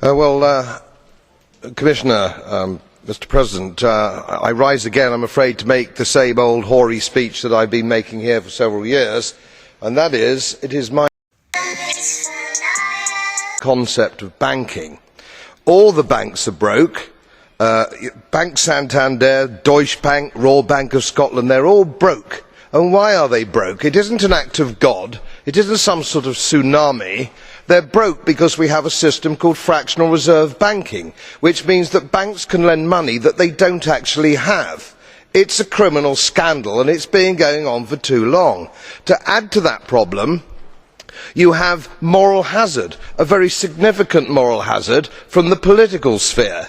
Commissioner, Mr. President, I rise again, I'm afraid, to make the same old hoary speech that I've been making here for several years, and that is, it is my concept of banking. All the banks are broke. Bank Santander, Deutsche Bank, Royal Bank of Scotland, they're all broke. And why are they broke? It isn't an act of God. It isn't some sort of tsunami. They're broke because we have a system called fractional reserve banking, which means that banks can lend money that they don't actually have. It's a criminal scandal, and it's been going on for too long. To add to that problem, you have moral hazard, a very significant moral hazard from the political sphere.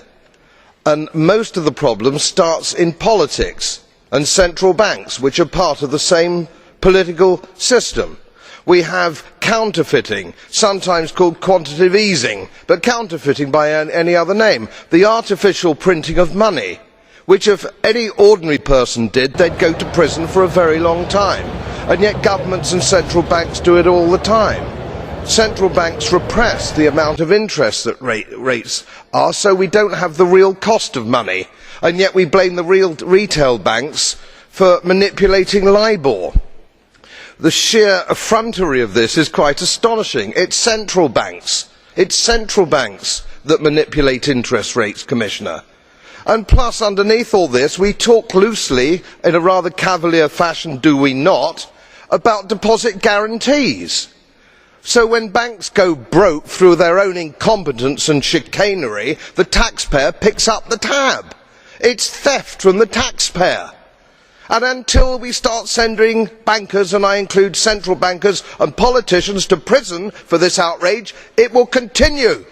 And most of the problem starts in politics and central banks, which are part of the same political system. We have counterfeiting, sometimes called quantitative easing, but counterfeiting by any other name. The artificial printing of money, which if any ordinary person did, they'd go to prison for a very long time. And yet governments and central banks do it all the time. Central banks repress the amount of interest that rates are, so we don't have the real cost of money. And yet we blame the real retail banks for manipulating LIBOR. The sheer effrontery of this is quite astonishing. It's central banks that manipulate interest rates, Commissioner. And plus, underneath all this, we talk loosely, in a rather cavalier fashion, do we not, about deposit guarantees. So when banks go broke through their own incompetence and chicanery, the taxpayer picks up the tab. It's theft from the taxpayer. And until we start sending bankers, and I include central bankers and politicians, to prison for this outrage, it will continue.